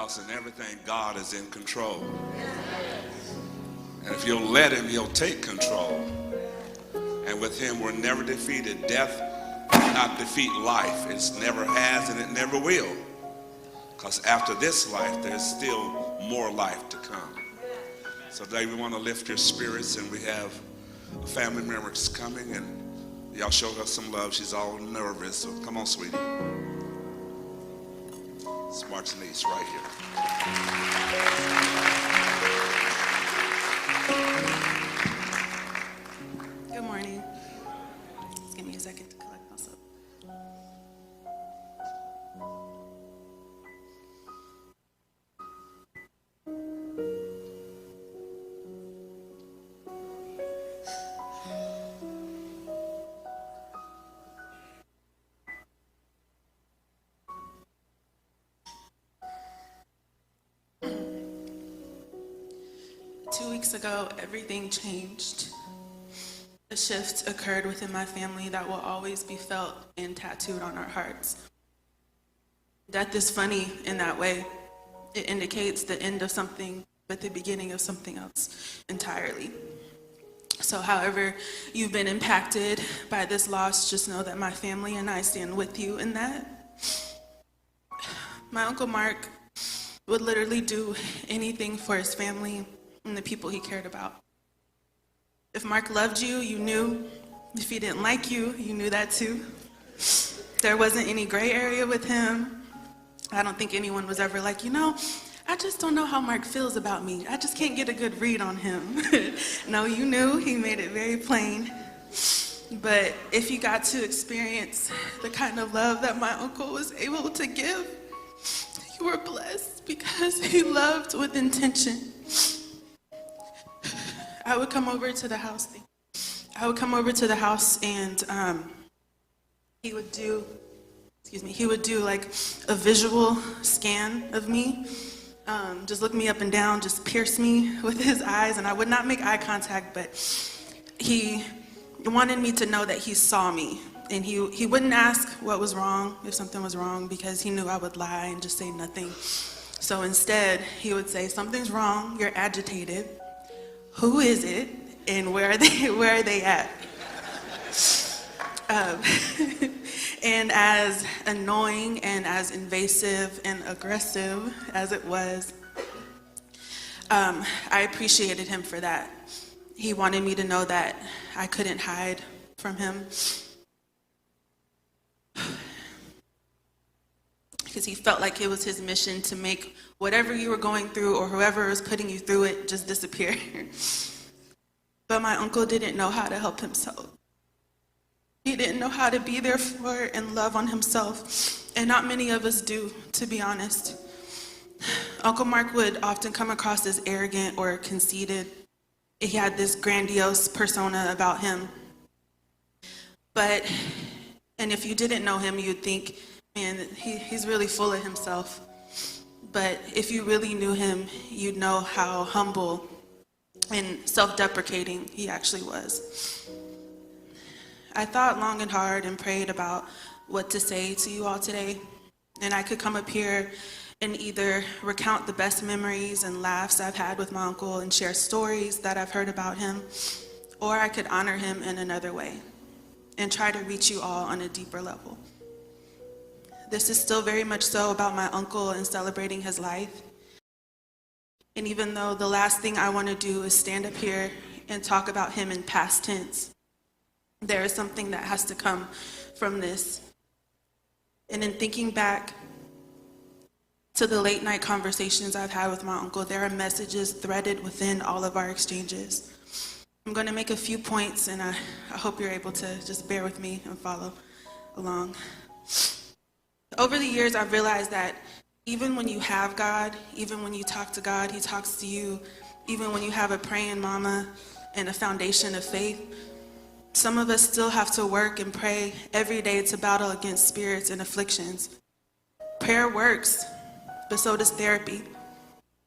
Because in everything, God is in control. And if you'll let him, he'll take control. And with him, we're never defeated. Death cannot defeat life. It never has and it never will. Because after this life, there's still more life to come. So today we want to lift your spirits, and we have a family member coming, and y'all show her some love. She's all nervous, so come on, sweetie. Smart's niece right here. Good morning. Just give me a second to collect myself. 2 weeks ago, everything changed. A shift occurred within my family that will always be felt and tattooed on our hearts. Death is funny in that way. It indicates the end of something, but the beginning of something else entirely. So however you've been impacted by this loss, just know that my family and I stand with you in that. My Uncle Mark would literally do anything for his family and the people he cared about. If Mark loved you, you knew. If he didn't like you, you knew that too. There wasn't any gray area with him. I don't think anyone was ever like, I just don't know how Mark feels about me. I just can't get a good read on him. No, you knew. He made it very plain. But if you got to experience the kind of love that my uncle was able to give, you were blessed because he loved with intention. I would come over to the house. And he would do like a visual scan of me, just look me up and down, just pierce me with his eyes, and I would not make eye contact, but he wanted me to know that he saw me, and he wouldn't ask what was wrong, if something was wrong, because he knew I would lie and just say nothing. So instead, he would say, something's wrong, you're agitated. Who is it, and where are they at? And as annoying and as invasive and aggressive as it was, I appreciated him for that. He wanted me to know that I couldn't hide from him. Because he felt like it was his mission to make whatever you were going through or whoever was putting you through it just disappear. But my uncle didn't know how to help himself. He didn't know how to be there for and love on himself. And not many of us do, to be honest. Uncle Mark would often come across as arrogant or conceited. He had this grandiose persona about him. And if you didn't know him, you'd think, man, he's really full of himself. But if you really knew him, you'd know how humble and self-deprecating he actually was. I thought long and hard and prayed about what to say to you all today. And I could come up here and either recount the best memories and laughs I've had with my uncle and share stories that I've heard about him, or I could honor him in another way and try to reach you all on a deeper level. This is still very much so about my uncle and celebrating his life. And even though the last thing I want to do is stand up here and talk about him in past tense, there is something that has to come from this. And in thinking back to the late night conversations I've had with my uncle, there are messages threaded within all of our exchanges. I'm going to make a few points, and I hope you're able to just bear with me and follow along. Over the years, I've realized that even when you have God, even when you talk to God, He talks to you. Even when you have a praying mama and a foundation of faith, some of us still have to work and pray every day to battle against spirits and afflictions. Prayer works, but so does therapy.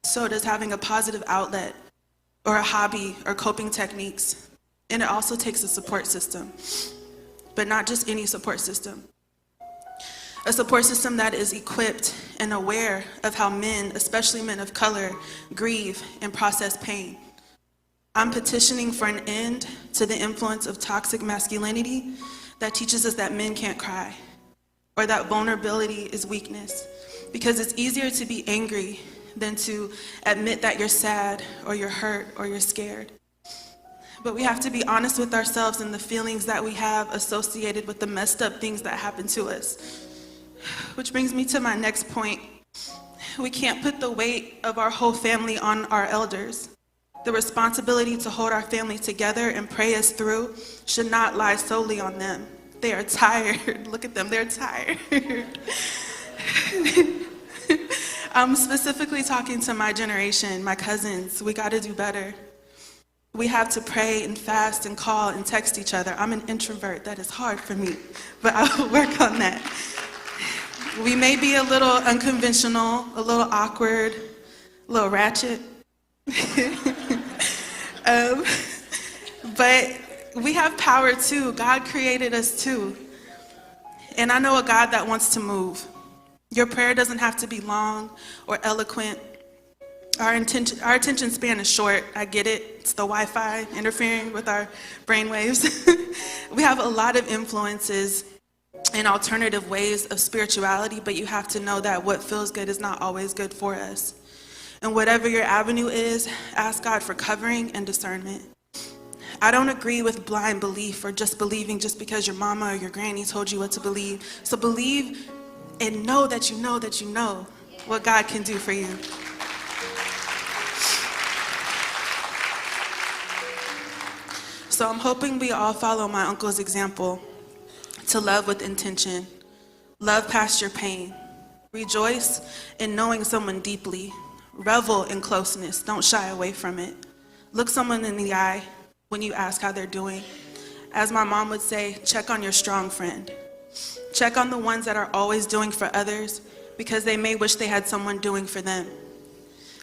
So does having a positive outlet or a hobby or coping techniques. And it also takes a support system, but not just any support system. A support system that is equipped and aware of how men, especially men of color, grieve and process pain. I'm petitioning for an end to the influence of toxic masculinity that teaches us that men can't cry or that vulnerability is weakness, because it's easier to be angry than to admit that you're sad or you're hurt or you're scared. But we have to be honest with ourselves and the feelings that we have associated with the messed up things that happen to us. Which brings me to my next point. We can't put the weight of our whole family on our elders. The responsibility to hold our family together and pray us through should not lie solely on them. They are tired. Look at them, they're tired. I'm specifically talking to my generation, my cousins. We got to do better. We have to pray and fast and call and text each other. I'm an introvert. That is hard for me, but I'll work on that. We may be a little unconventional, a little awkward, a little ratchet. But we have power too. God created us too. And I know a God that wants to move. Your prayer doesn't have to be long or eloquent. Our attention span is short. I get it. It's the Wi-Fi interfering with our brain waves. We have a lot of influences and alternative ways of spirituality, but you have to know that what feels good is not always good for us. And whatever your avenue is, ask God for covering and discernment. I don't agree with blind belief or just believing just because your mama or your granny told you what to believe. So believe and know that you know what God can do for you. So I'm hoping we all follow my uncle's example to love with intention, love past your pain, rejoice in knowing someone deeply, revel in closeness, don't shy away from it. Look someone in the eye when you ask how they're doing. As my mom would say, check on your strong friend. Check on the ones that are always doing for others because they may wish they had someone doing for them.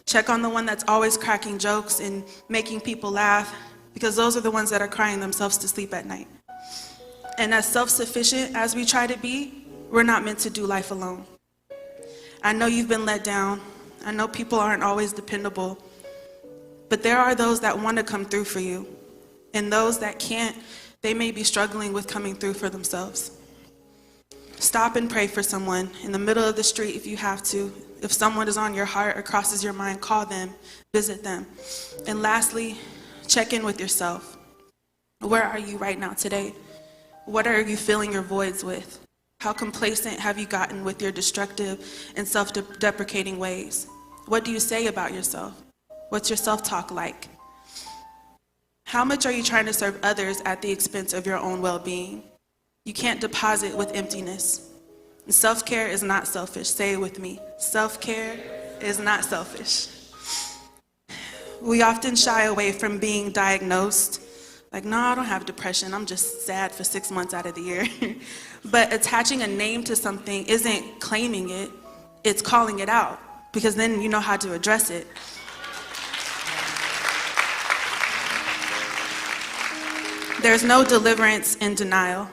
Check on the one that's always cracking jokes and making people laugh because those are the ones that are crying themselves to sleep at night. And as self-sufficient as we try to be, we're not meant to do life alone. I know you've been let down. I know people aren't always dependable, but there are those that want to come through for you. And those that can't, they may be struggling with coming through for themselves. Stop and pray for someone in the middle of the street if you have to. If someone is on your heart or crosses your mind, call them, visit them. And lastly, check in with yourself. Where are you right now today? What are you filling your voids with? How complacent have you gotten with your destructive and self-deprecating ways? What do you say about yourself? What's your self-talk like? How much are you trying to serve others at the expense of your own well-being? You can't deposit with emptiness. And self-care is not selfish. Say it with me. Self-care is not selfish. We often shy away from being diagnosed. Like, no, I don't have depression. I'm just sad for 6 months out of the year. But attaching a name to something isn't claiming it. It's calling it out, because then you know how to address it. There's no deliverance in denial.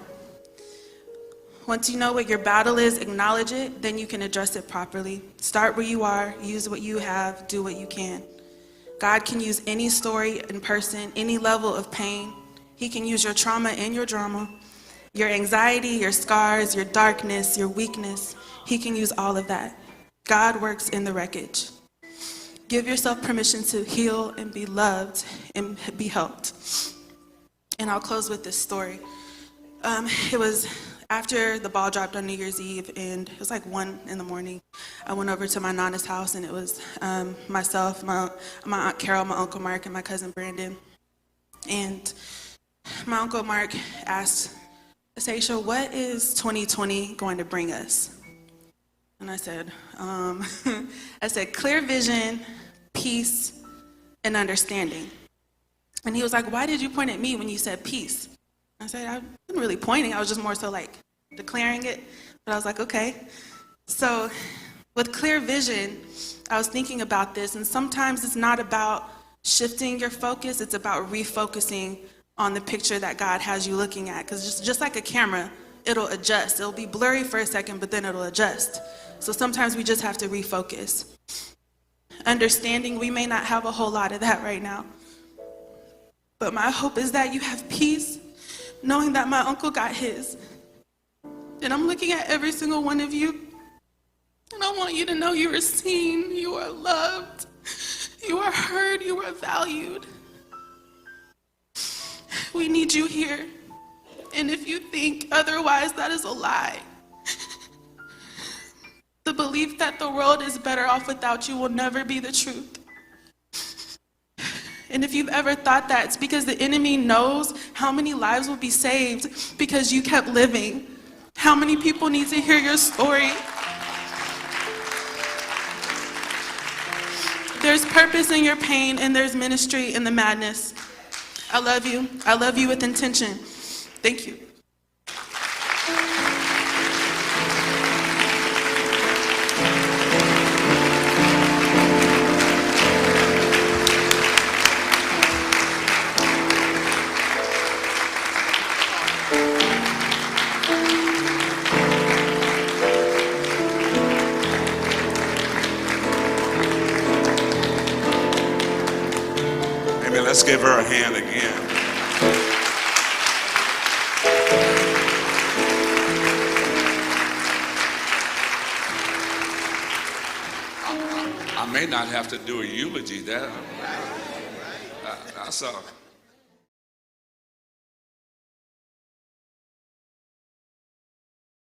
Once you know what your battle is, acknowledge it, then you can address it properly. Start where you are, use what you have, do what you can. God can use any story and person, any level of pain. He can use your trauma and your drama, your anxiety, your scars, your darkness, your weakness. He can use all of that. God works in the wreckage. Give yourself permission to heal and be loved and be helped. And I'll close with this story. It was after the ball dropped on New Year's Eve, and it was like 1 a.m. I went over to my Nana's house, and it was myself, my Aunt Carol, my Uncle Mark, and my cousin Brandon. And my Uncle Mark asked, Acacia, what is 2020 going to bring us? And I said, clear vision, peace, and understanding. And he was like, why did you point at me when you said peace? I said, I wasn't really pointing. I was just more so like declaring it. But I was like, okay. So with clear vision, I was thinking about this. And sometimes it's not about shifting your focus. It's about refocusing on the picture that God has you looking at. Because just like a camera, it'll adjust. It'll be blurry for a second, but then it'll adjust. So sometimes we just have to refocus. Understanding we may not have a whole lot of that right now. But my hope is that you have peace, knowing that my uncle got his. And I'm looking at every single one of you, and I want you to know you are seen, you are loved, you are heard, you are valued. We need you here. And if you think otherwise, that is a lie. The belief that the world is better off without you will never be the truth. And if you've ever thought that, it's because the enemy knows how many lives will be saved because you kept living. How many people need to hear your story? There's purpose in your pain, and there's ministry in the madness. I love you. I love you with intention. Thank you. Amen. Let's give her a hand again. I may not have to do a eulogy there. That's all.